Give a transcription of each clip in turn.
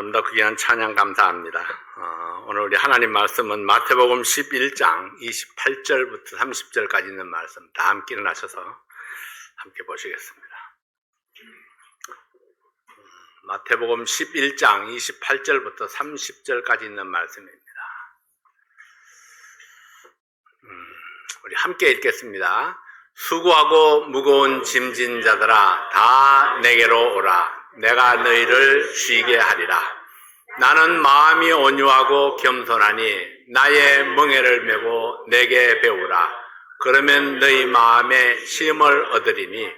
더 귀한 찬양 감사합니다. 오늘 우리 하나님 말씀은 마태복음 11장 28절부터 30절까지 있는 말씀 다 함께 일어나셔서 함께 보시겠습니다. 마태복음 11장 28절부터 30절까지 있는 말씀입니다. 우리 함께 읽겠습니다. 수고하고 무거운 짐진 자들아 다 내게로 오라. 내가 너희를 쉬게 하리라. 나는 마음이 온유하고 겸손하니 나의 멍에를 메고 내게 배우라. 그러면 너희 마음에 쉼을 얻으리니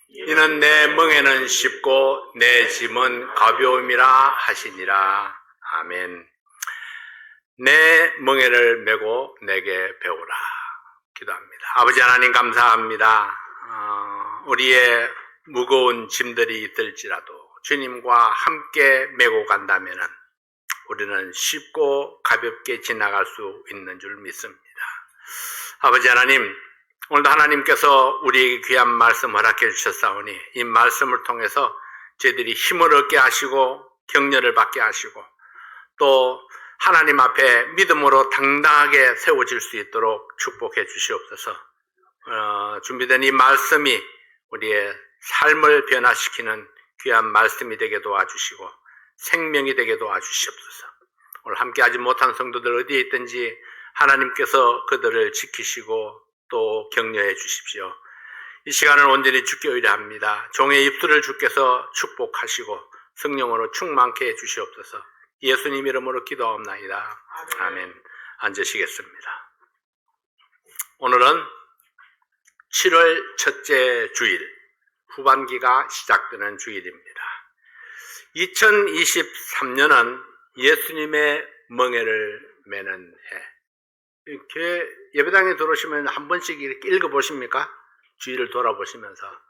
이는 내 멍에는 쉽고 내 짐은 가벼움이라 하시니라. 아멘. 내 멍에를 메고 내게 배우라. 기도합니다. 아버지 하나님 감사합니다. 우리의 무거운 짐들이 있을지라도 주님과 함께 메고 간다면 우리는 쉽고 가볍게 지나갈 수 있는 줄 믿습니다. 아버지 하나님, 오늘도 하나님께서 우리에게 귀한 말씀 허락해 주셨사오니 이 말씀을 통해서 저희들이 힘을 얻게 하시고 격려를 받게 하시고 또 하나님 앞에 믿음으로 당당하게 세워질 수 있도록 축복해 주시옵소서. 준비된 이 말씀이 우리의 삶을 변화시키는 귀한 말씀이 되게 도와주시고 생명이 되게 도와주시옵소서. 오늘 함께하지 못한 성도들 어디에 있든지 하나님께서 그들을 지키시고 또 격려해 주십시오. 이 시간을 온전히 주께 의뢰합니다. 종의 입술을 주께서 축복하시고 성령으로 충만케 해 주시옵소서. 예수님 이름으로 기도하옵나이다. 아멘. 앉으시겠습니다. 오늘은 7월 첫째 주일, 후반기가 시작되는 주일입니다. 2023년은 예수님의 멍에를 매는 해. 이렇게 예배당에 들어오시면 한 번씩 이렇게 읽어보십니까? 주일을 돌아보시면서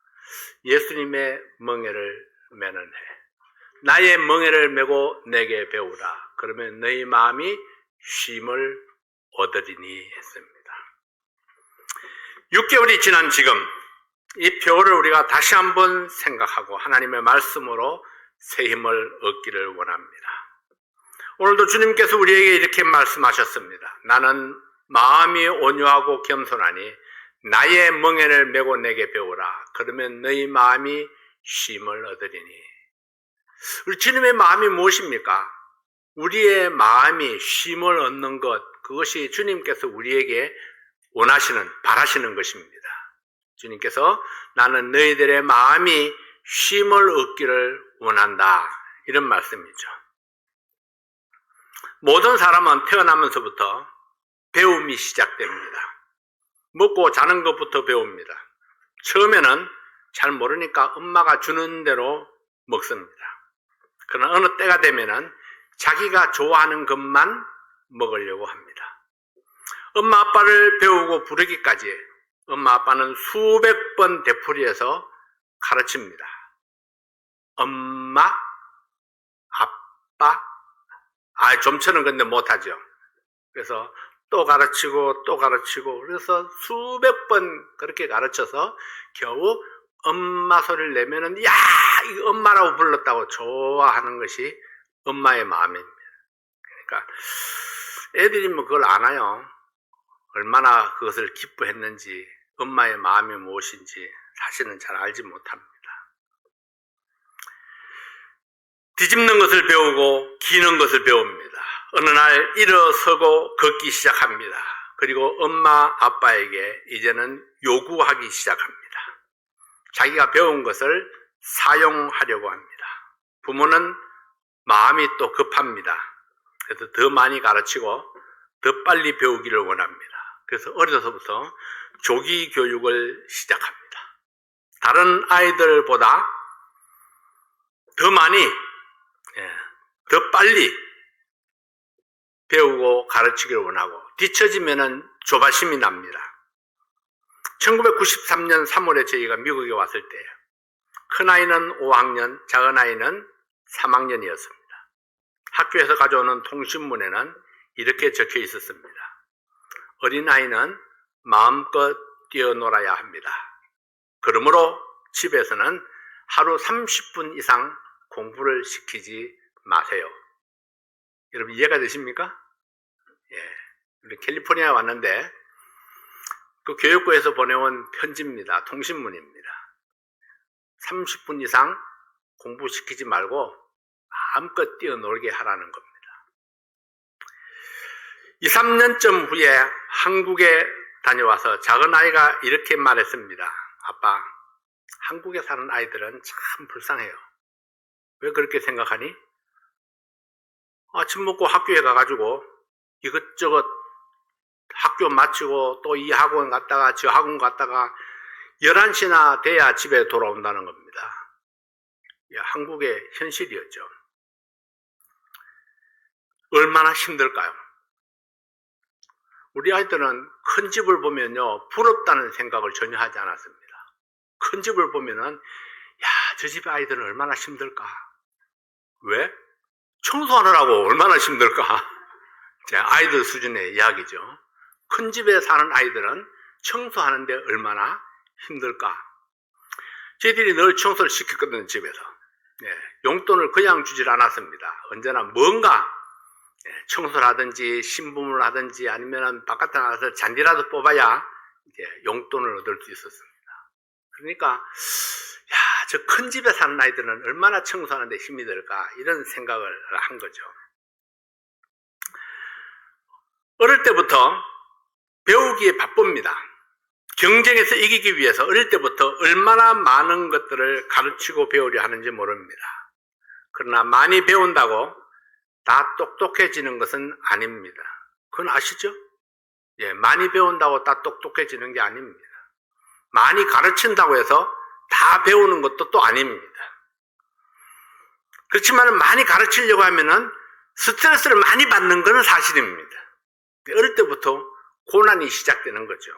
예수님의 멍에를 매는 해. 나의 멍에를 메고 내게 배우라. 그러면 너희 마음이 쉼을 얻으리니 했습니다. 6개월이 지난 지금 이 표를 우리가 다시 한번 생각하고 하나님의 말씀으로 새 힘을 얻기를 원합니다. 오늘도 주님께서 우리에게 이렇게 말씀하셨습니다. 나는 마음이 온유하고 겸손하니 나의 멍에를 메고 내게 배우라. 그러면 너희 마음이 쉼을 얻으리니. 우리 주님의 마음이 무엇입니까? 우리의 마음이 쉼을 얻는 것, 그것이 주님께서 우리에게 원하시는, 바라시는 것입니다. 주님께서 나는 너희들의 마음이 쉼을 얻기를 원한다. 이런 말씀이죠. 모든 사람은 태어나면서부터 배움이 시작됩니다. 먹고 자는 것부터 배웁니다. 처음에는 잘 모르니까 엄마가 주는 대로 먹습니다. 그러나 어느 때가 되면은 자기가 좋아하는 것만 먹으려고 합니다. 엄마 아빠를 배우고 부르기까지 엄마 아빠는 수백 번 되풀이해서 가르칩니다. 엄마, 아빠, 좀처럼 근데 못하죠. 그래서 또 가르치고 또 가르치고 그래서 수백 번 그렇게 가르쳐서 겨우 엄마 소리를 내면은 야, 이거 엄마라고 불렀다고 좋아하는 것이 엄마의 마음입니다. 그러니까 애들이 뭐 그걸 아나요? 얼마나 그것을 기뻐했는지 엄마의 마음이 무엇인지 사실은 잘 알지 못합니다. 뒤집는 것을 배우고 기는 것을 배웁니다. 어느 날 일어서고 걷기 시작합니다. 그리고 엄마 아빠에게 이제는 요구하기 시작합니다. 자기가 배운 것을 사용하려고 합니다. 부모는 마음이 또 급합니다. 그래서 더 많이 가르치고 더 빨리 배우기를 원합니다. 그래서 어려서부터 조기 교육을 시작합니다. 다른 아이들보다 더 많이, 더 빨리 배우고 가르치기를 원하고 뒤처지면은 조바심이 납니다. 1993년 3월에 저희가 미국에 왔을 때예요. 큰아이는 5학년, 작은아이는 3학년이었습니다. 학교에서 가져오는 통신문에는 이렇게 적혀 있었습니다. 어린아이는 마음껏 뛰어놀아야 합니다. 그러므로 집에서는 하루 30분 이상 공부를 시키지 마세요. 여러분 이해가 되십니까? 예. 우리 캘리포니아에 왔는데 그 교육부에서 보내온 편지입니다. 통신문입니다. 30분 이상 공부시키지 말고 마음껏 뛰어놀게 하라는 겁니다. 2, 3년쯤 후에 한국에 다녀와서 작은 아이가 이렇게 말했습니다. 아빠, 한국에 사는 아이들은 참 불쌍해요. 왜 그렇게 생각하니? 아침 먹고 학교에 가가지고 이것저것 학교 마치고 또 이 학원 갔다가 저 학원 갔다가 11시나 돼야 집에 돌아온다는 겁니다. 한국의 현실이었죠. 얼마나 힘들까요? 우리 아이들은 큰 집을 보면요, 부럽다는 생각을 전혀 하지 않았습니다. 큰 집을 보면은, 야, 저 집 아이들은 얼마나 힘들까? 왜? 청소하느라고 얼마나 힘들까? 아이들 수준의 이야기죠. 큰 집에 사는 아이들은 청소하는데 얼마나 힘들까? 저희들이 늘 청소를 시켰거든요, 집에서. 용돈을 그냥 주질 않았습니다. 언제나 뭔가 청소를 하든지 신분을 하든지 아니면 바깥에 나가서 잔디라도 뽑아야 용돈을 얻을 수 있었습니다. 그러니까 저 큰 집에 사는 아이들은 얼마나 청소하는데 힘이 들까 이런 생각을 한 거죠. 어릴 때부터 배우기에 바쁩니다. 경쟁에서 이기기 위해서 어릴 때부터 얼마나 많은 것들을 가르치고 배우려 하는지 모릅니다. 그러나 많이 배운다고 다 똑똑해지는 것은 아닙니다. 그건 아시죠? 많이 배운다고 다 똑똑해지는 게 아닙니다. 많이 가르친다고 해서 다 배우는 것도 또 아닙니다. 그렇지만 많이 가르치려고 하면은 스트레스를 많이 받는 것은 사실입니다. 어릴 때부터 고난이 시작되는 거죠.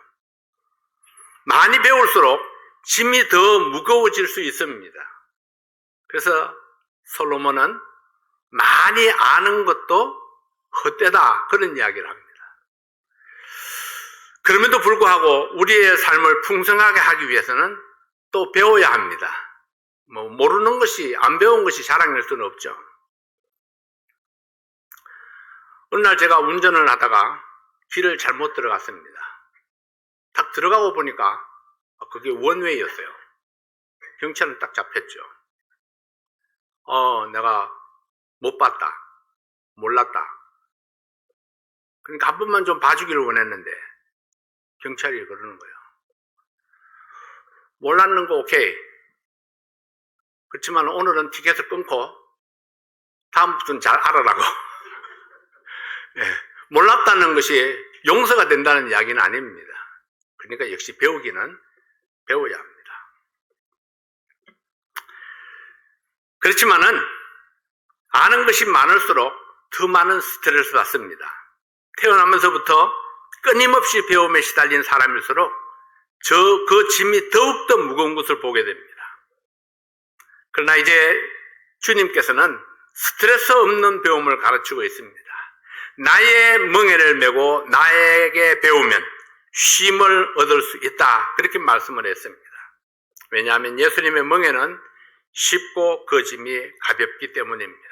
많이 배울수록 짐이 더 무거워질 수 있습니다. 그래서 솔로몬은 많이 아는 것도 헛되다 그런 이야기를 합니다. 그럼에도 불구하고 우리의 삶을 풍성하게 하기 위해서는 또 배워야 합니다. 모르는 것이, 안 배운 것이 자랑일 수는 없죠. 어느 날 제가 운전을 하다가 길을 잘못 들어갔습니다. 딱 들어가고 보니까 그게 원웨이였어요. 경찰은 딱 잡혔죠. 내가 못 봤다, 몰랐다. 그러니까 한 번만 좀 봐주기를 원했는데 경찰이 그러는 거예요. 몰랐는 거 오케이. 그렇지만 오늘은 티켓을 끊고 다음부터는 잘 알아라고. 몰랐다는 것이 용서가 된다는 이야기는 아닙니다. 그러니까 역시 배우기는 배워야 합니다. 그렇지만은 아는 것이 많을수록 더 많은 스트레스를 받습니다. 태어나면서부터 끊임없이 배움에 시달린 사람일수록 그 짐이 더욱더 무거운 것을 보게 됩니다. 그러나 이제 주님께서는 스트레스 없는 배움을 가르치고 있습니다. 나의 멍에를 메고 나에게 배우면 쉼을 얻을 수 있다. 그렇게 말씀을 했습니다. 왜냐하면 예수님의 멍에는 쉽고 그 짐이 가볍기 때문입니다.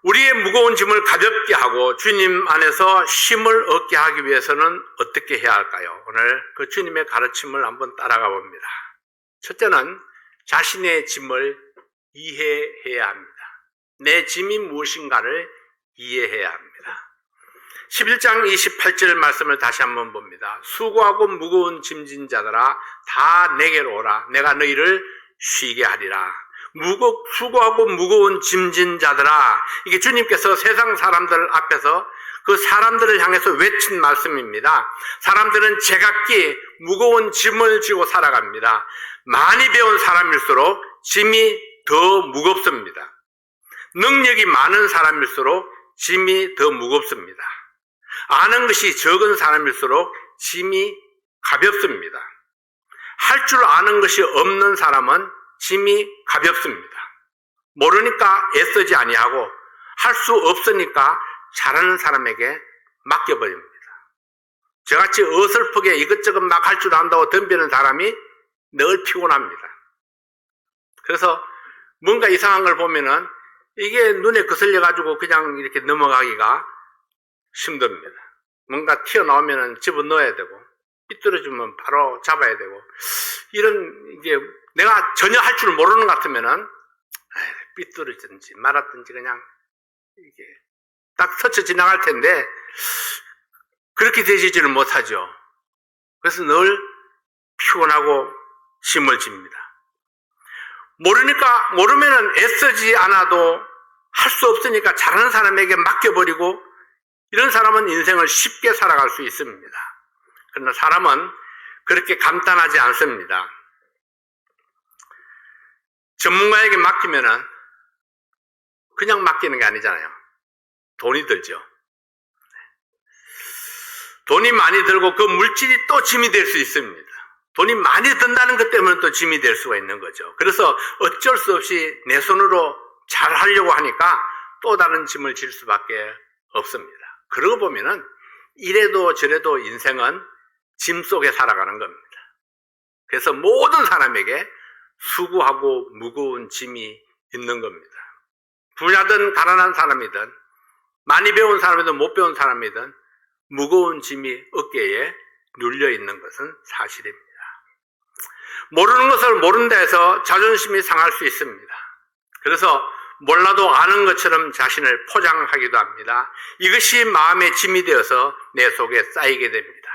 우리의 무거운 짐을 가볍게 하고 주님 안에서 쉼을 얻게 하기 위해서는 어떻게 해야 할까요? 오늘 그 주님의 가르침을 한번 따라가 봅니다. 첫째는 자신의 짐을 이해해야 합니다. 내 짐이 무엇인가를 이해해야 합니다. 11장 28절 말씀을 다시 한번 봅니다. 수고하고 무거운 짐진 자들아 다 내게로 오라. 내가 너희를 쉬게 하리라. 수고하고 무거운 짐진 자들아, 이게 주님께서 세상 사람들 앞에서 그 사람들을 향해서 외친 말씀입니다. 사람들은 제각기 무거운 짐을 지고 살아갑니다. 많이 배운 사람일수록 짐이 더 무겁습니다. 능력이 많은 사람일수록 짐이 더 무겁습니다. 아는 것이 적은 사람일수록 짐이 가볍습니다. 할 줄 아는 것이 없는 사람은 짐이 가볍습니다. 모르니까 애쓰지 아니하고 할 수 없으니까 잘하는 사람에게 맡겨버립니다. 저같이 어설프게 이것저것 막 할 줄 안다고 덤비는 사람이 늘 피곤합니다. 그래서 뭔가 이상한 걸 보면은 이게 눈에 거슬려가지고 그냥 이렇게 넘어가기가 힘듭니다. 뭔가 튀어나오면 집어넣어야 되고, 삐뚤어지면 바로 잡아야 되고, 이게 내가 전혀 할 줄 모르는 것 같으면은, 삐뚤어지든지 말았든지 그냥 이게 딱 스쳐 지나갈 텐데, 그렇게 되지를 못하죠. 그래서 늘 피곤하고 힘을 집니다. 모르면은 애쓰지 않아도 할 수 없으니까 잘하는 사람에게 맡겨버리고, 이런 사람은 인생을 쉽게 살아갈 수 있습니다. 그러나 사람은 그렇게 간단하지 않습니다. 전문가에게 맡기면은 그냥 맡기는 게 아니잖아요. 돈이 들죠. 돈이 많이 들고 그 물질이 또 짐이 될 수 있습니다. 돈이 많이 든다는 것 때문에 또 짐이 될 수가 있는 거죠. 그래서 어쩔 수 없이 내 손으로 잘 하려고 하니까 또 다른 짐을 질 수밖에 없습니다. 그러고 보면은 이래도 저래도 인생은 짐 속에 살아가는 겁니다. 그래서 모든 사람에게 수고하고 무거운 짐이 있는 겁니다. 부자든 가난한 사람이든 많이 배운 사람이든 못 배운 사람이든 무거운 짐이 어깨에 눌려 있는 것은 사실입니다. 모르는 것을 모른다 해서 자존심이 상할 수 있습니다. 그래서 몰라도 아는 것처럼 자신을 포장하기도 합니다. 이것이 마음의 짐이 되어서 내 속에 쌓이게 됩니다.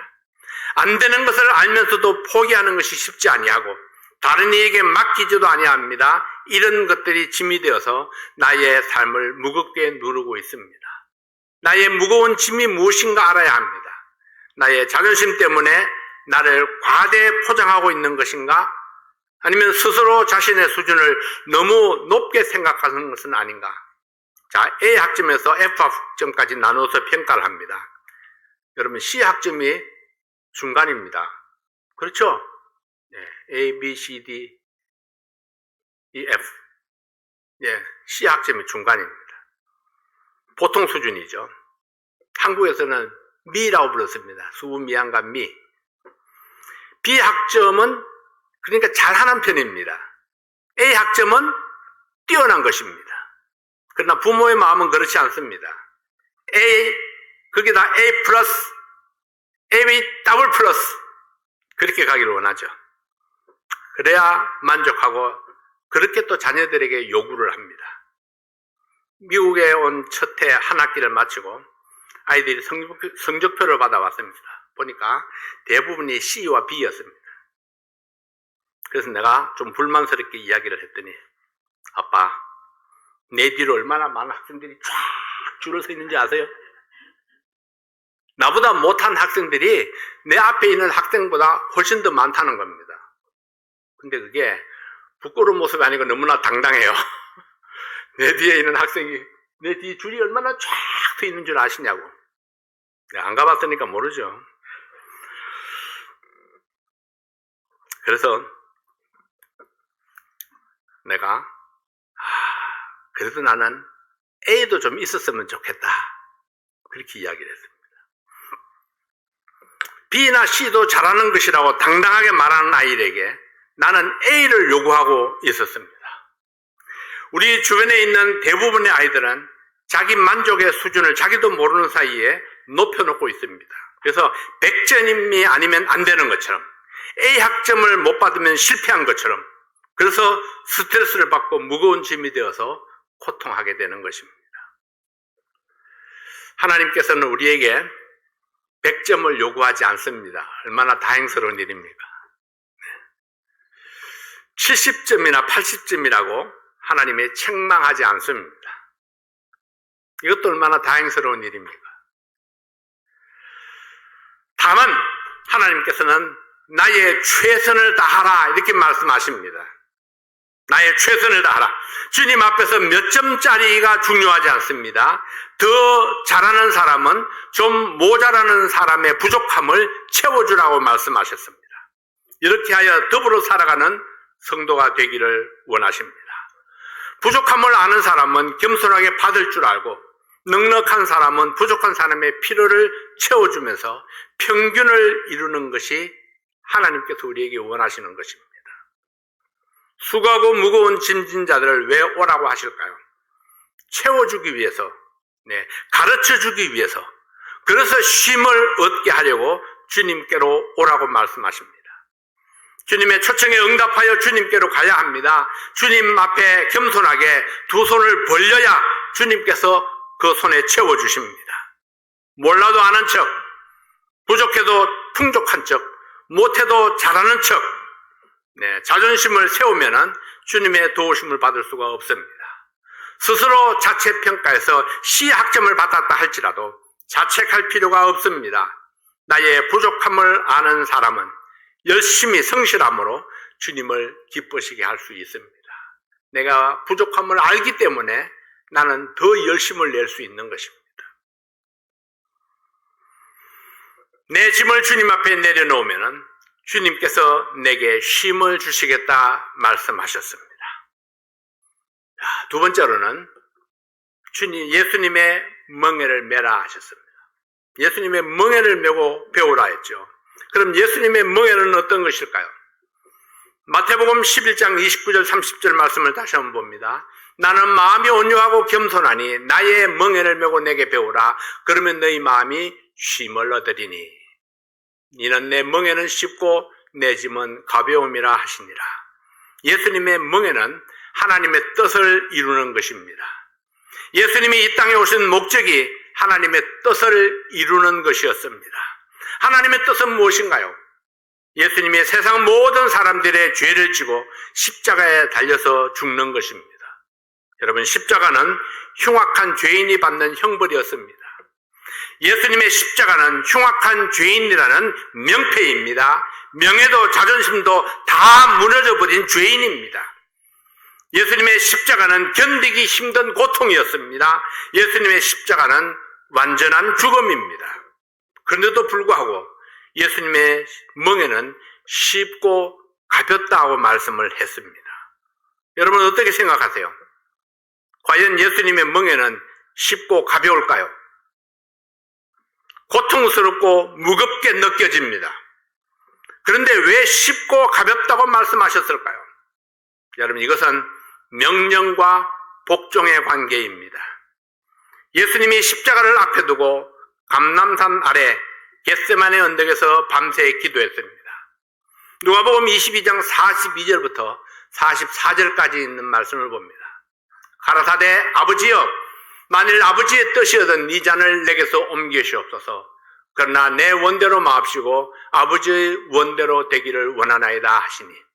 안 되는 것을 알면서도 포기하는 것이 쉽지 아니하고 다른 이에게 맡기지도 아니합니다. 이런 것들이 짐이 되어서 나의 삶을 무겁게 누르고 있습니다. 나의 무거운 짐이 무엇인가 알아야 합니다. 나의 자존심 때문에 나를 과대 포장하고 있는 것인가? 아니면 스스로 자신의 수준을 너무 높게 생각하는 것은 아닌가? 자, A 학점에서 F 학점까지 나눠서 평가를 합니다. 여러분, C 학점이 중간입니다. 그렇죠? 네, A, B, C, D, E, F. 네, C 학점이 중간입니다. 보통 수준이죠. 한국에서는 미라고 불렀습니다. 수미양과 미. B 학점은 그러니까 잘하는 편입니다. A 학점은 뛰어난 것입니다. 그러나 부모의 마음은 그렇지 않습니다. A, 거기다 A 플러스, A 더블 플러스 그렇게 가기를 원하죠. 그래야 만족하고 그렇게 또 자녀들에게 요구를 합니다. 미국에 온 첫 해 한 학기를 마치고 아이들이 성적표를 받아왔습니다. 보니까 대부분이 C와 B였습니다. 그래서 내가 좀 불만스럽게 이야기를 했더니 아빠, 내 뒤로 얼마나 많은 학생들이 쫙 줄을 서 있는지 아세요? 나보다 못한 학생들이 내 앞에 있는 학생보다 훨씬 더 많다는 겁니다. 근데 그게 부끄러운 모습이 아니고 너무나 당당해요. 내 뒤에 있는 학생이 내 뒤에 줄이 얼마나 쫙 서 있는 줄 아시냐고. 안 가봤으니까 모르죠. 그래서 내가 그래도 나는 A도 좀 있었으면 좋겠다. 그렇게 이야기를 했습니다. B나 C도 잘하는 것이라고 당당하게 말하는 아이들에게 나는 A를 요구하고 있었습니다. 우리 주변에 있는 대부분의 아이들은 자기 만족의 수준을 자기도 모르는 사이에 높여놓고 있습니다. 그래서 100점이 아니면 안 되는 것처럼 A 학점을 못 받으면 실패한 것처럼 그래서 스트레스를 받고 무거운 짐이 되어서 고통하게 되는 것입니다. 하나님께서는 우리에게 100점을 요구하지 않습니다. 얼마나 다행스러운 일입니까? 70점이나 80점이라고 하나님이 책망하지 않습니다. 이것도 얼마나 다행스러운 일입니까? 다만 하나님께서는 나의 최선을 다하라 이렇게 말씀하십니다. 나의 최선을 다하라. 주님 앞에서 몇 점짜리가 중요하지 않습니다. 더 잘하는 사람은 좀 모자라는 사람의 부족함을 채워주라고 말씀하셨습니다. 이렇게 하여 더불어 살아가는 성도가 되기를 원하십니다. 부족함을 아는 사람은 겸손하게 받을 줄 알고 넉넉한 사람은 부족한 사람의 필요를 채워주면서 평균을 이루는 것이 하나님께서 우리에게 원하시는 것입니다. 수고하고 무거운 짐진 자들을 왜 오라고 하실까요? 채워주기 위해서, 가르쳐주기 위해서, 그래서 쉼을 얻게 하려고 주님께로 오라고 말씀하십니다. 주님의 초청에 응답하여 주님께로 가야 합니다. 주님 앞에 겸손하게 두 손을 벌려야 주님께서 그 손에 채워주십니다. 몰라도 아는 척, 부족해도 풍족한 척, 못해도 잘하는 척, 자존심을 세우면은 주님의 도우심을 받을 수가 없습니다. 스스로 자체평가해서 C학점을 받았다 할지라도 자책할 필요가 없습니다. 나의 부족함을 아는 사람은 열심히 성실함으로 주님을 기쁘시게 할 수 있습니다. 내가 부족함을 알기 때문에 나는 더 열심을 낼 수 있는 것입니다. 내 짐을 주님 앞에 내려놓으면 주님께서 내게 쉼을 주시겠다 말씀하셨습니다. 두 번째로는 예수님의 멍에를 메라 하셨습니다. 예수님의 멍에를 메고 배우라 했죠. 그럼 예수님의 멍에는 어떤 것일까요? 마태복음 11장 29절 30절 말씀을 다시 한번 봅니다. 나는 마음이 온유하고 겸손하니 나의 멍에를 메고 내게 배우라. 그러면 너희 마음이 쉼을 얻으리니 이는 내 멍에는 쉽고 내 짐은 가벼움이라 하시니라. 예수님의 멍에는 하나님의 뜻을 이루는 것입니다. 예수님이 이 땅에 오신 목적이 하나님의 뜻을 이루는 것이었습니다. 하나님의 뜻은 무엇인가요? 예수님이 세상 모든 사람들의 죄를 지고 십자가에 달려서 죽는 것입니다. 여러분, 십자가는 흉악한 죄인이 받는 형벌이었습니다. 예수님의 십자가는 흉악한 죄인이라는 명패입니다. 명예도 자존심도 다 무너져버린 죄인입니다. 예수님의 십자가는 견디기 힘든 고통이었습니다. 예수님의 십자가는 완전한 죽음입니다. 그런데도 불구하고 예수님의 멍에는 쉽고 가볍다고 말씀을 했습니다. 여러분 어떻게 생각하세요? 과연 예수님의 멍에는 쉽고 가벼울까요? 고통스럽고 무겁게 느껴집니다. 그런데 왜 쉽고 가볍다고 말씀하셨을까요? 여러분, 이것은 명령과 복종의 관계입니다. 예수님이 십자가를 앞에 두고 감람산 아래 겟세마네 언덕에서 밤새 기도했습니다. 누가복음 22장 42절부터 44절까지 있는 말씀을 봅니다. 가라사대 아버지여, 만일 아버지의 뜻이거든 이 잔을 내게서 옮기시옵소서. 그러나 내 원대로 마옵시고 아버지의 원대로 되기를 원하나이다 하시니.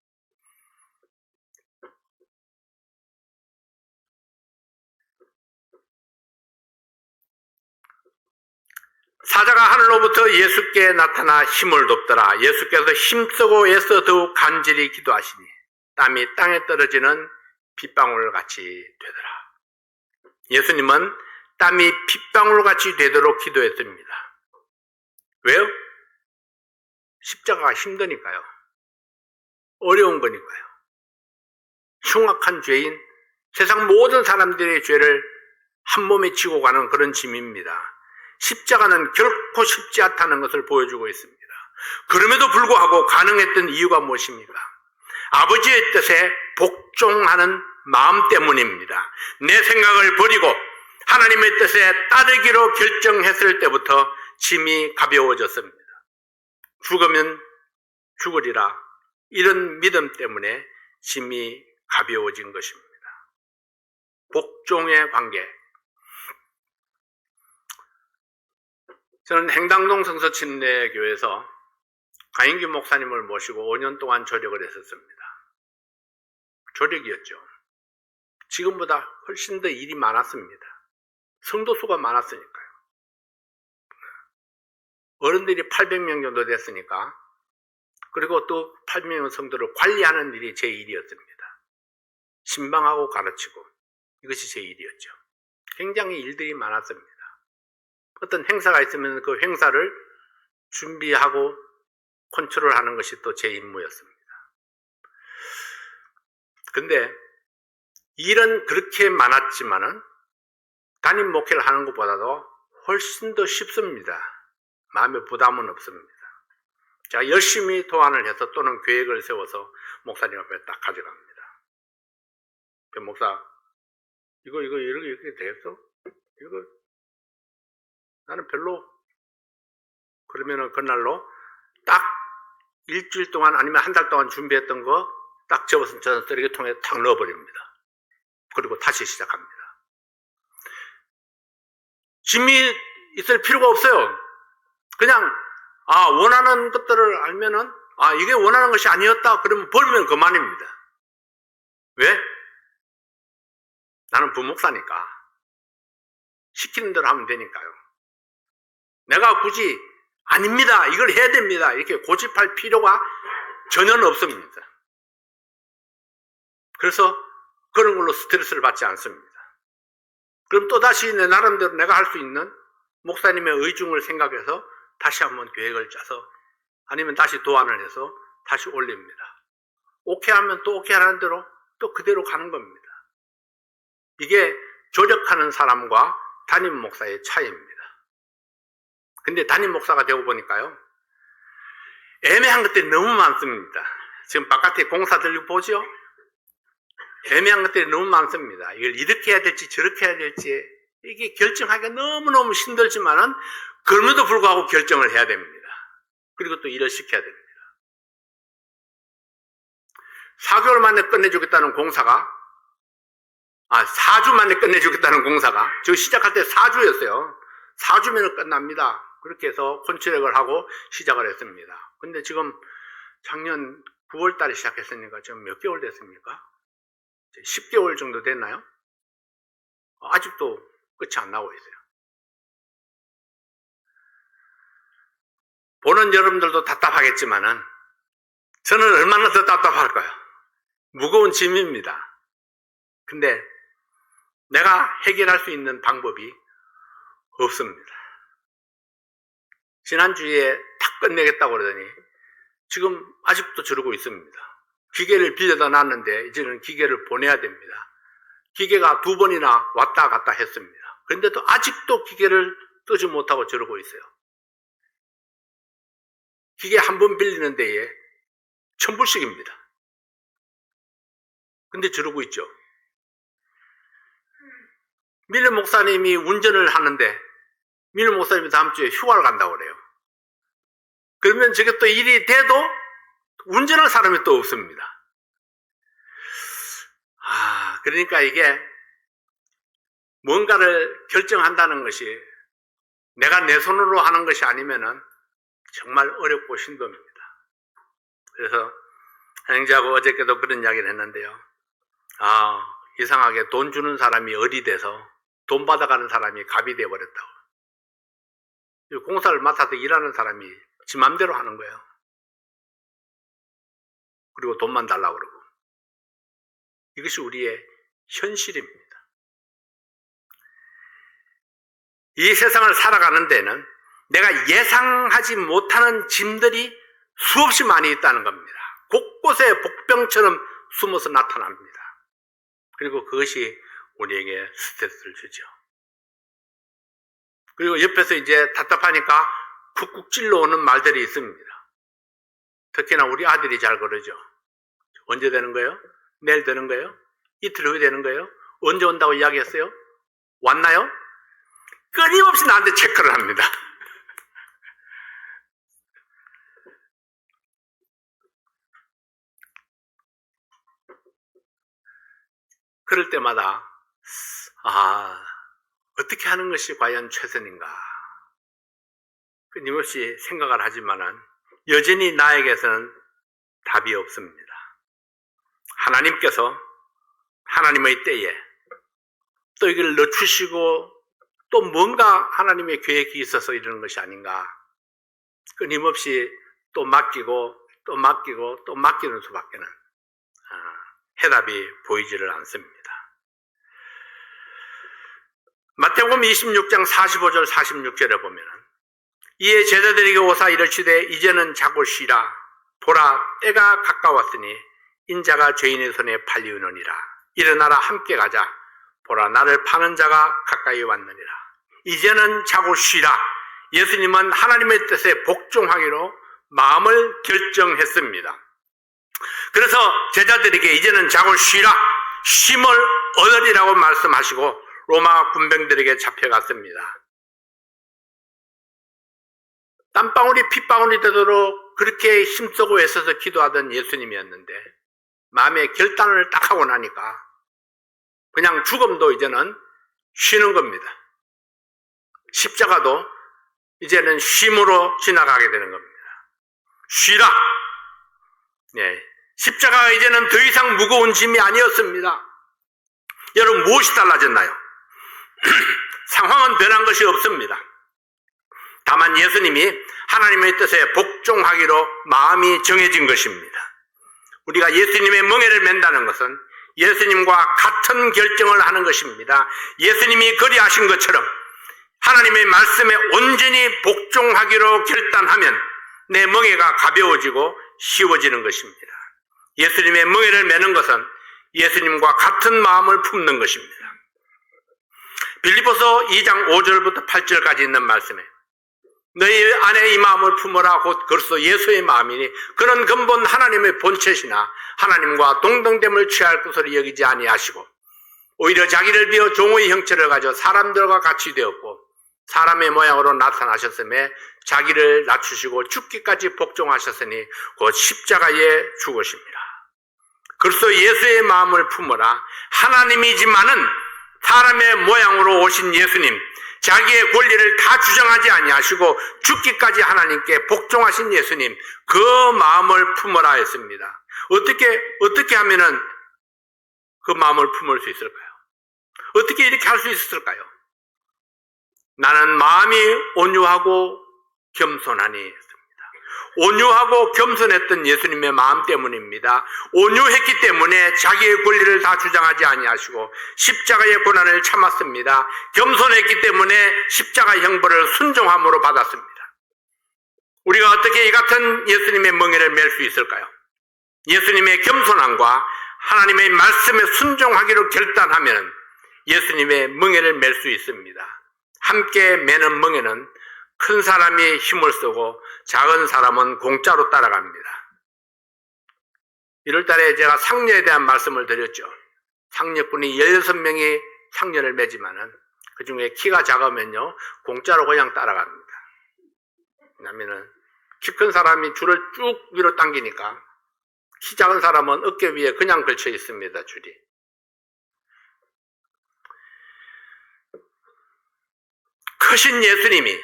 사자가 하늘로부터 예수께 나타나 힘을 돕더라. 예수께서 힘쓰고 애써 더욱 간절히 기도하시니 땀이 땅에 떨어지는 빗방울같이 되더라. 예수님은 땀이 빗방울같이 되도록 기도했습니다. 왜요? 십자가가 힘드니까요. 어려운 거니까요. 흉악한 죄인, 세상 모든 사람들의 죄를 한 몸에 지고 가는 그런 짐입니다. 십자가는 결코 쉽지 않다는 것을 보여주고 있습니다. 그럼에도 불구하고 가능했던 이유가 무엇입니까? 아버지의 뜻에 복종하는 마음 때문입니다. 내 생각을 버리고 하나님의 뜻에 따르기로 결정했을 때부터 짐이 가벼워졌습니다. 죽으면 죽으리라, 이런 믿음 때문에 짐이 가벼워진 것입니다. 복종의 관계. 저는 행당동 성서침례교회에서 강인규 목사님을 모시고 5년 동안 조력을 했었습니다. 조력이었죠. 지금보다 훨씬 더 일이 많았습니다. 성도 수가 많았으니까요. 어른들이 800명 정도 됐으니까, 그리고 또 800명 성도를 관리하는 일이 제 일이었습니다. 신방하고 가르치고, 이것이 제 일이었죠. 굉장히 일들이 많았습니다. 어떤 행사가 있으면 그 행사를 준비하고 컨트롤하는 것이 또 제 임무였습니다. 근데 일은 그렇게 많았지만은 담임 목회를 하는 것보다도 훨씬 더 쉽습니다. 마음에 부담은 없습니다. 제가 열심히 도안을 해서 또는 계획을 세워서 목사님 앞에 딱 가져갑니다. 목사, 이렇게 되겠어? 이거 나는 별로. 그러면은 그날로 딱 일주일 동안 아니면 한 달 동안 준비했던 거 딱 접어서 저는 쓰레기통에 탁 넣어버립니다. 그리고 다시 시작합니다. 짐이 있을 필요가 없어요. 그냥 원하는 것들을 알면은 이게 원하는 것이 아니었다 그러면 버리면 그만입니다. 왜? 나는 부목사니까 시키는 대로 하면 되니까요. 내가 굳이 아닙니다, 이걸 해야 됩니다, 이렇게 고집할 필요가 전혀 없습니다. 그래서 그런 걸로 스트레스를 받지 않습니다. 그럼 또다시 내 나름대로 내가 할 수 있는 목사님의 의중을 생각해서 다시 한번 계획을 짜서 아니면 다시 도안을 해서 다시 올립니다. 오케이 하면 또 오케이 하는 대로 또 그대로 가는 겁니다. 이게 조력하는 사람과 담임 목사의 차이입니다. 근데 담임 목사가 되고 보니까요, 애매한 것들이 너무 많습니다. 지금 바깥에 공사들 보죠? 애매한 것들이 너무 많습니다. 이걸 이렇게 해야 될지 저렇게 해야 될지 이게 결정하기가 너무너무 힘들지만은 그럼에도 불구하고 결정을 해야 됩니다. 그리고 또 일을 시켜야 됩니다. 4개월 만에 끝내주겠다는 공사가 4주 만에 끝내주겠다는 공사가 저 시작할 때 4주였어요. 4주면 끝납니다. 그렇게 해서 컨트랙을 하고 시작을 했습니다. 근데 지금 작년 9월 달에 시작했으니까 지금 몇 개월 됐습니까? 10개월 정도 됐나요? 아직도 끝이 안 나고 있어요. 보는 여러분들도 답답하겠지만은 저는 얼마나 더 답답할까요? 무거운 짐입니다. 근데 내가 해결할 수 있는 방법이 없습니다. 지난주에 탁 끝내겠다고 그러더니 지금 아직도 저러고 있습니다. 기계를 빌려다 놨는데 이제는 기계를 보내야 됩니다. 기계가 2번이나 왔다 갔다 했습니다. 그런데도 아직도 기계를 뜨지 못하고 저러고 있어요. 기계 한 번 빌리는 데에 1,000불씩입니다. 근데 저러고 있죠. 밀려 목사님이 운전을 하는데 밀려 목사님이 다음 주에 휴가를 간다고 그래요. 그러면 저게 또 일이 돼도 운전할 사람이 또 없습니다. 그러니까 이게 뭔가를 결정한다는 것이 내가 내 손으로 하는 것이 아니면은 정말 어렵고 힘듭니다. 그래서 형제하고 어저께도 그런 이야기를 했는데요. 이상하게 돈 주는 사람이 어리 돼서 돈 받아가는 사람이 갑이 되어버렸다고. 공사를 맡아서 일하는 사람이 지 맘대로 하는 거예요. 그리고 돈만 달라고 그러고. 이것이 우리의 현실입니다. 이 세상을 살아가는 데는 내가 예상하지 못하는 짐들이 수없이 많이 있다는 겁니다. 곳곳에 복병처럼 숨어서 나타납니다. 그리고 그것이 우리에게 스트레스를 주죠. 그리고 옆에서 이제 답답하니까 쿡쿡 찔러오는 말들이 있습니다. 특히나 우리 아들이 잘 그러죠. 언제 되는 거예요? 내일 되는 거예요? 이틀 후에 되는 거예요? 언제 온다고 이야기했어요? 왔나요? 끊임없이 나한테 체크를 합니다. 그럴 때마다 어떻게 하는 것이 과연 최선인가 끊임없이 생각을 하지만은 여전히 나에게서는 답이 없습니다. 하나님께서 하나님의 때에 또 이걸 늦추시고 또 뭔가 하나님의 계획이 있어서 이러는 것이 아닌가. 끊임없이 또 맡기고 또 맡기고 또 맡기는 수밖에는 해답이 보이지를 않습니다. 마태복음 26장 45절 46절에 보면은 이에 제자들에게 오사 이르시되 이제는 자고 쉬라. 보라 때가 가까웠으니 인자가 죄인의 손에 팔리우느니라. 일어나라 함께 가자. 보라 나를 파는 자가 가까이 왔느니라. 이제는 자고 쉬라. 예수님은 하나님의 뜻에 복종하기로 마음을 결정했습니다. 그래서 제자들에게 이제는 자고 쉬라. 쉼을 얻으리라고 말씀하시고 로마 군병들에게 잡혀갔습니다. 땀방울이 핏방울이 되도록 그렇게 힘쓰고 애써서 기도하던 예수님이었는데 마음의 결단을 딱 하고 나니까 그냥 죽음도 이제는 쉬는 겁니다. 십자가도 이제는 쉼으로 지나가게 되는 겁니다. 쉬라. 네. 십자가가 이제는 더 이상 무거운 짐이 아니었습니다. 여러분, 무엇이 달라졌나요? 상황은 변한 것이 없습니다. 다만 예수님이 하나님의 뜻에 복종하기로 마음이 정해진 것입니다. 우리가 예수님의 멍에를 맨다는 것은 예수님과 같은 결정을 하는 것입니다. 예수님이 그리하신 것처럼 하나님의 말씀에 온전히 복종하기로 결단하면 내 멍에가 가벼워지고 쉬워지는 것입니다. 예수님의 멍에를 매는 것은 예수님과 같은 마음을 품는 것입니다. 빌립보서 2장 5절부터 8절까지 있는 말씀에 너희 안에 이 마음을 품어라 곧 그리스도 예수의 마음이니 그는 근본 하나님의 본체시나 하나님과 동등됨을 취할 것으로 여기지 아니하시고 오히려 자기를 비어 종의 형체를 가져 사람들과 같이 되었고 사람의 모양으로 나타나셨음에 자기를 낮추시고 죽기까지 복종하셨으니 곧 십자가에 죽으십니다. 그리스도 예수의 마음을 품어라. 하나님이지만은 사람의 모양으로 오신 예수님, 자기의 권리를 다 주장하지 아니하시고 죽기까지 하나님께 복종하신 예수님, 그 마음을 품어라 했습니다. 어떻게 하면은 그 마음을 품을 수 있을까요? 어떻게 이렇게 할 수 있었을까요? 나는 마음이 온유하고 겸손하니 했습니다. 온유하고 겸손했던 예수님의 마음 때문입니다. 온유했기 때문에 자기의 권리를 다 주장하지 아니하시고 십자가의 고난을 참았습니다. 겸손했기 때문에 십자가 형벌을 순종함으로 받았습니다. 우리가 어떻게 이 같은 예수님의 멍에를 맬 수 있을까요? 예수님의 겸손함과 하나님의 말씀에 순종하기로 결단하면 예수님의 멍에를 맬 수 있습니다. 함께 매는 멍에는 큰 사람이 힘을 쓰고 작은 사람은 공짜로 따라갑니다. 1월달에 제가 상녀에 대한 말씀을 드렸죠. 상녀꾼이 16명이 상녀를 매지만은 그 중에 키가 작으면요 공짜로 그냥 따라갑니다. 왜냐하면 키 큰 사람이 줄을 쭉 위로 당기니까 키 작은 사람은 어깨 위에 그냥 걸쳐 있습니다. 줄이. 크신 예수님이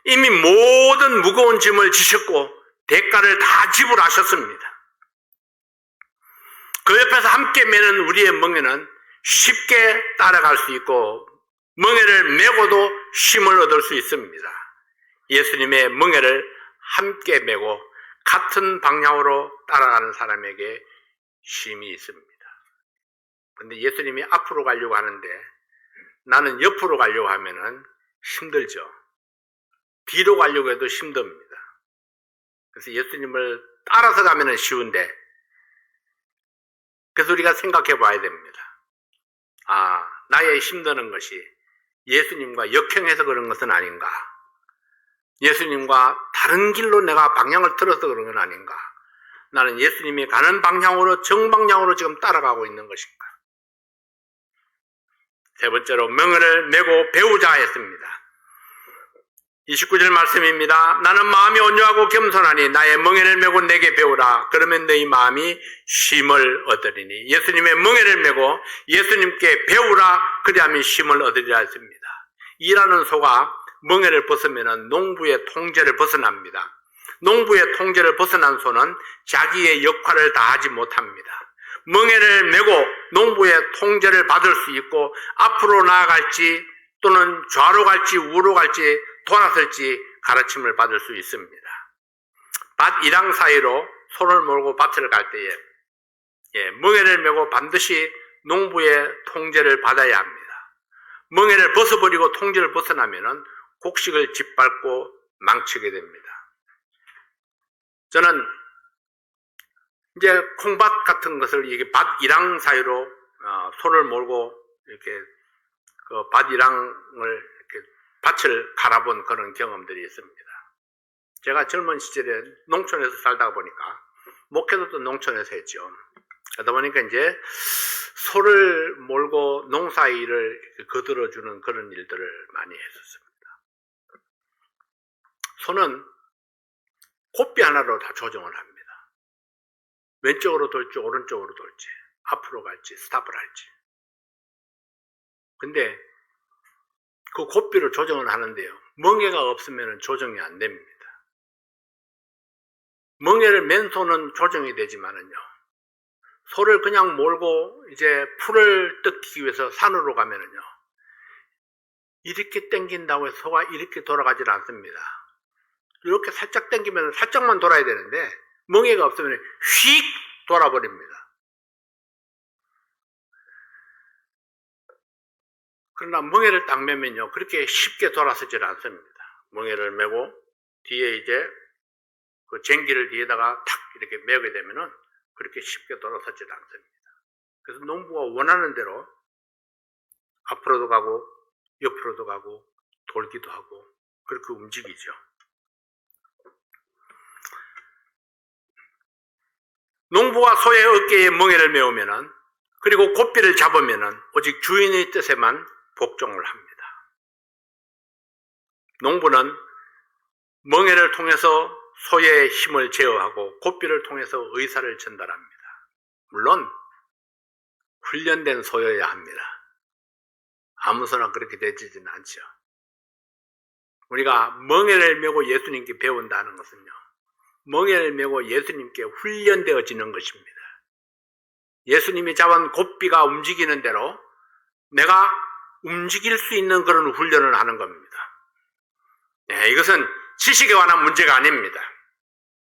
이미 모든 무거운 짐을 지셨고 대가를 다 지불하셨습니다. 그 옆에서 함께 매는 우리의 멍에는 쉽게 따라갈 수 있고 멍에를 메고도 쉼을 얻을 수 있습니다. 예수님의 멍에를 함께 메고 같은 방향으로 따라가는 사람에게 쉼이 있습니다. 그런데 예수님이 앞으로 가려고 하는데 나는 옆으로 가려고 하면은 힘들죠. 뒤로 가려고 해도 힘듭니다. 그래서 예수님을 따라서 가면 쉬운데, 그래서 우리가 생각해 봐야 됩니다. 나의 힘드는 것이 예수님과 역행해서 그런 것은 아닌가? 예수님과 다른 길로 내가 방향을 틀어서 그런 건 아닌가? 나는 예수님이 가는 방향으로, 정방향으로 지금 따라가고 있는 것인가? 세 번째로, 멍에를 메고 배우자 했습니다. 29절 말씀입니다. 나는 마음이 온유하고 겸손하니 나의 멍에를 메고 내게 배우라. 그러면 너희 마음이 쉼을 얻으리니. 예수님의 멍에를 메고 예수님께 배우라. 그리하면 쉼을 얻으리라 했습니다. 일하는 소가 멍에를 벗으면 농부의 통제를 벗어납니다. 농부의 통제를 벗어난 소는 자기의 역할을 다하지 못합니다. 멍에를 메고 농부의 통제를 받을 수 있고 앞으로 나아갈지 또는 좌로 갈지 우로 갈지 돌아설지 가르침을 받을 수 있습니다. 밭 이랑 사이로 손을 몰고 밭을 갈 때에 멍에를 메고 반드시 농부의 통제를 받아야 합니다. 멍에를 벗어버리고 통제를 벗어나면은 곡식을 짓밟고 망치게 됩니다. 저는 이제 콩밭 같은 것을 이게 밭 이랑 사이로 손을 몰고 이렇게 그 밭 이랑을 이렇게 밭을 갈아본 그런 경험들이 있습니다. 제가 젊은 시절에 농촌에서 살다가 보니까 목회도 또 농촌에서 했죠. 그러다 보니까 이제 소를 몰고 농사일을 거들어주는 그런 일들을 많이 했었습니다. 소는 고삐 하나로 다 조정을 합니다. 왼쪽으로 돌지 오른쪽으로 돌지 앞으로 갈지 스탑을 할지. 근데 그 고삐로 조정을 하는데요, 멍에가 없으면 조정이 안 됩니다. 멍에를 맨 소는 조정이 되지만은요, 소를 그냥 몰고 이제 풀을 뜯기 위해서 산으로 가면은요, 이렇게 당긴다고 해서 소가 이렇게 돌아가질 않습니다. 이렇게 살짝 당기면 살짝만 돌아야 되는데 멍에가 없으면 휙 돌아버립니다. 그러나 멍에를 딱 매면요, 그렇게 쉽게 돌아서질 않습니다. 멍에를 매고 뒤에 이제 그 쟁기를 뒤에다가 탁 이렇게 매게 되면은 그렇게 쉽게 돌아서질 않습니다. 그래서 농부가 원하는 대로 앞으로도 가고 옆으로도 가고 돌기도 하고 그렇게 움직이죠. 농부가 소의 어깨에 멍에를 메우면은, 그리고 고삐를 잡으면은 오직 주인의 뜻에만 복종을 합니다. 농부는 멍에를 통해서 소의 힘을 제어하고 고삐를 통해서 의사를 전달합니다. 물론 훈련된 소여야 합니다. 아무 소나 그렇게 되지는 않죠. 우리가 멍에를 메고 예수님께 배운다는 것은요, 멍에를 메고 예수님께 훈련되어지는 것입니다. 예수님이 잡은 고삐가 움직이는 대로 내가 움직일 수 있는 그런 훈련을 하는 겁니다. 네, 이것은 지식에 관한 문제가 아닙니다.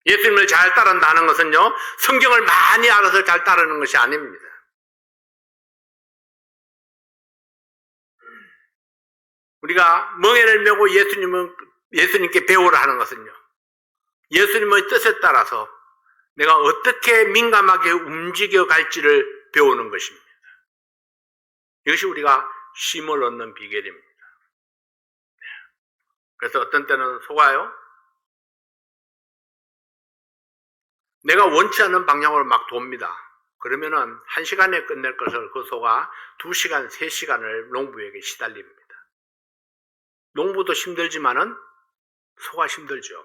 예수님을 잘 따른다는 것은요, 성경을 많이 알아서 잘 따르는 것이 아닙니다. 우리가 멍에를 메고 예수님께 배우라 하는 것은요, 예수님의 뜻에 따라서 내가 어떻게 민감하게 움직여 갈지를 배우는 것입니다. 이것이 우리가 쉼을 얻는 비결입니다. 그래서 어떤 때는 소가요, 내가 원치 않는 방향으로 막 돕니다. 그러면은 1시간에 끝낼 것을 그 소가 2시간, 3시간을 농부에게 시달립니다. 농부도 힘들지만은 소가 힘들죠.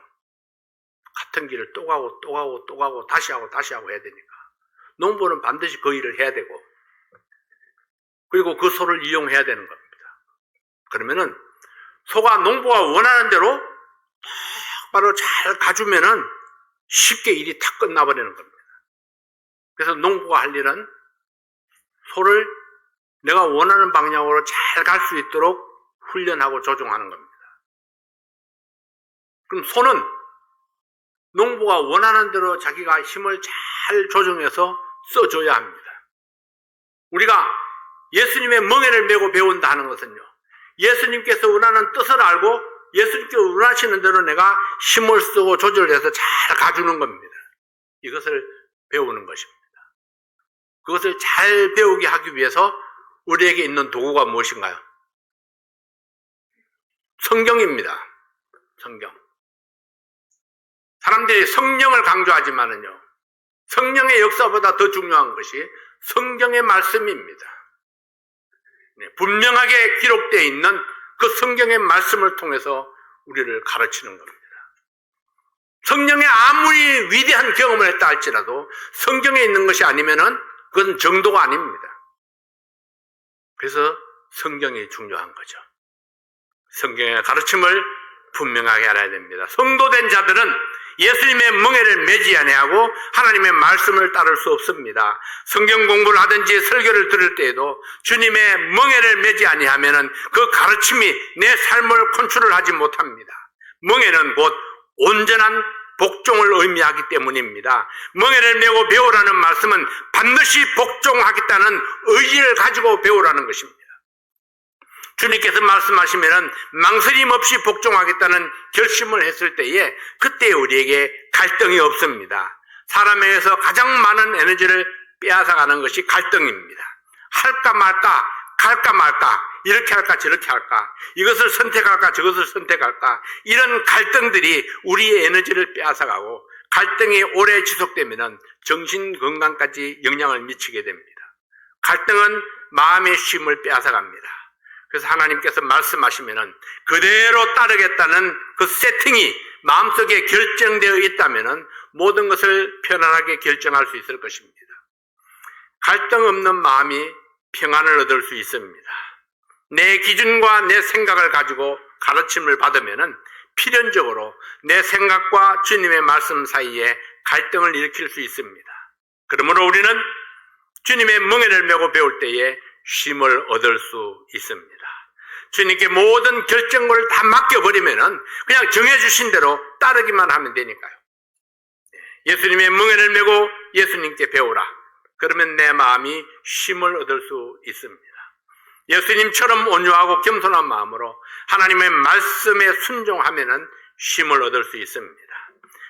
같은 길을 또 가고 또 가고 또 가고 다시 하고 해야 되니까. 농부는 반드시 그 일을 해야 되고, 그리고 그 소를 이용해야 되는 겁니다. 그러면은 소가 농부가 원하는 대로 바로 잘 가주면은 쉽게 일이 탁 끝나버리는 겁니다. 그래서 농부가 할 일은 소를 내가 원하는 방향으로 잘 갈 수 있도록 훈련하고 조종하는 겁니다. 그럼 소는 농부가 원하는 대로 자기가 힘을 잘 조정해서 써줘야 합니다. 우리가 예수님의 멍에를 메고 배운다 하는 것은요, 예수님께서 원하는 뜻을 알고 예수님께서 원하시는 대로 내가 힘을 쓰고 조절해서 잘 가주는 겁니다. 이것을 배우는 것입니다. 그것을 잘 배우게 하기 위해서 우리에게 있는 도구가 무엇인가요? 성경입니다. 성경. 사람들이 성령을 강조하지만은요, 성령의 역사보다 더 중요한 것이 성경의 말씀입니다. 분명하게 기록되어 있는 그 성경의 말씀을 통해서 우리를 가르치는 겁니다. 성령에 아무리 위대한 경험을 했다 할지라도 성경에 있는 것이 아니면은 그건 정도가 아닙니다. 그래서 성경이 중요한 거죠. 성경의 가르침을 분명하게 알아야 됩니다. 성도된 자들은 예수님의 멍에를 매지 아니하고 하나님의 말씀을 따를 수 없습니다. 성경 공부를 하든지 설교를 들을 때에도 주님의 멍에를 매지 아니하면은 그 가르침이 내 삶을 컨트롤 하지 못합니다. 멍에는 곧 온전한 복종을 의미하기 때문입니다. 멍에를 메고 배우라는 말씀은 반드시 복종하겠다는 의지를 가지고 배우라는 것입니다. 주님께서 말씀하시면은 망설임 없이 복종하겠다는 결심을 했을 때에 그때 우리에게 갈등이 없습니다. 사람에게서 가장 많은 에너지를 빼앗아가는 것이 갈등입니다. 할까 말까, 갈까 말까, 이렇게 할까 저렇게 할까, 이것을 선택할까 저것을 선택할까, 이런 갈등들이 우리의 에너지를 빼앗아가고 갈등이 오래 지속되면은 정신 건강까지 영향을 미치게 됩니다. 갈등은 마음의 쉼을 빼앗아갑니다. 그래서 하나님께서 말씀하시면은 그대로 따르겠다는 그 세팅이 마음속에 결정되어 있다면은 모든 것을 편안하게 결정할 수 있을 것입니다. 갈등 없는 마음이 평안을 얻을 수 있습니다. 내 기준과 내 생각을 가지고 가르침을 받으면은 필연적으로 내 생각과 주님의 말씀 사이에 갈등을 일으킬 수 있습니다. 그러므로 우리는 주님의 멍에를 메고 배울 때에 쉼을 얻을 수 있습니다. 주님께 모든 결정권을 다 맡겨버리면은 그냥 정해주신 대로 따르기만 하면 되니까요. 예수님의 멍에를 메고 예수님께 배우라. 그러면 내 마음이 쉼을 얻을 수 있습니다. 예수님처럼 온유하고 겸손한 마음으로 하나님의 말씀에 순종하면은 쉼을 얻을 수 있습니다.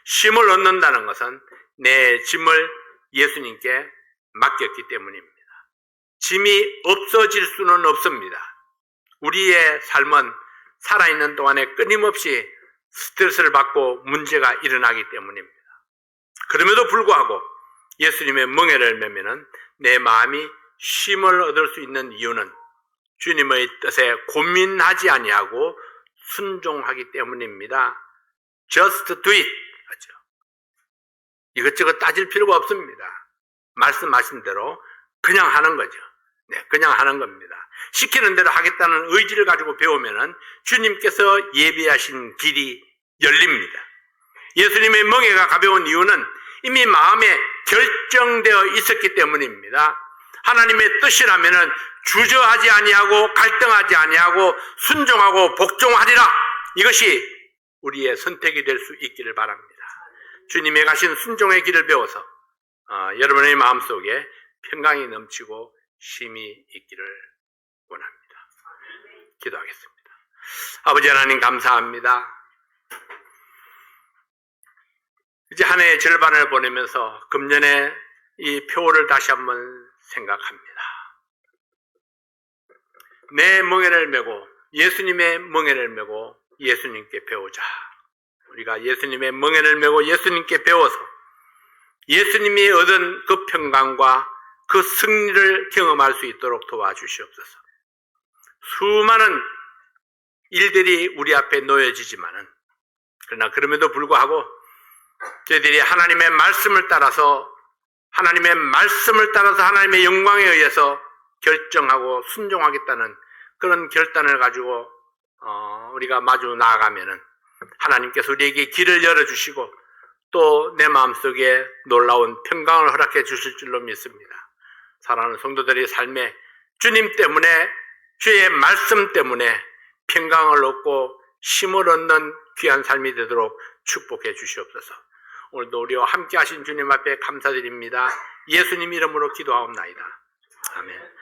쉼을 얻는다는 것은 내 짐을 예수님께 맡겼기 때문입니다. 짐이 없어질 수는 없습니다. 우리의 삶은 살아있는 동안에 끊임없이 스트레스를 받고 문제가 일어나기 때문입니다. 그럼에도 불구하고 예수님의 멍에를 메면은 내 마음이 쉼을 얻을 수 있는 이유는 주님의 뜻에 고민하지 아니하고 순종하기 때문입니다. Just do it. 하죠. 이것저것 따질 필요가 없습니다. 말씀하신 대로 그냥 하는 거죠. 네, 그냥 하는 겁니다. 시키는 대로 하겠다는 의지를 가지고 배우면은 주님께서 예비하신 길이 열립니다. 예수님의 멍에가 가벼운 이유는 이미 마음에 결정되어 있었기 때문입니다. 하나님의 뜻이라면은 주저하지 아니하고 갈등하지 아니하고 순종하고 복종하리라. 이것이 우리의 선택이 될 수 있기를 바랍니다. 주님의 가신 순종의 길을 배워서 여러분의 마음속에 평강이 넘치고 쉼이 있기를 원합니다. 기도하겠습니다. 아버지 하나님 감사합니다. 이제 한 해의 절반을 보내면서 금년에 이 표를 다시 한번 생각합니다. 내 멍에를 메고 예수님의 멍에를 메고 예수님께 배우자. 우리가 예수님의 멍에를 메고 예수님께 배워서 예수님이 얻은 그 평강과 그 승리를 경험할 수 있도록 도와주시옵소서. 수많은 일들이 우리 앞에 놓여지지만은 그러나 그럼에도 불구하고 저희들이 하나님의 말씀을 따라서 하나님의 영광에 의해서 결정하고 순종하겠다는 그런 결단을 가지고 우리가 마주 나아가면은 하나님께서 우리에게 길을 열어주시고 또 내 마음속에 놀라운 평강을 허락해 주실 줄로 믿습니다. 사랑하는 성도들의 삶에 주님 때문에 주의 말씀 때문에 평강을 얻고 쉼을 얻는 귀한 삶이 되도록 축복해 주시옵소서. 오늘도 우리와 함께 하신 주님 앞에 감사드립니다. 예수님 이름으로 기도하옵나이다. 아멘.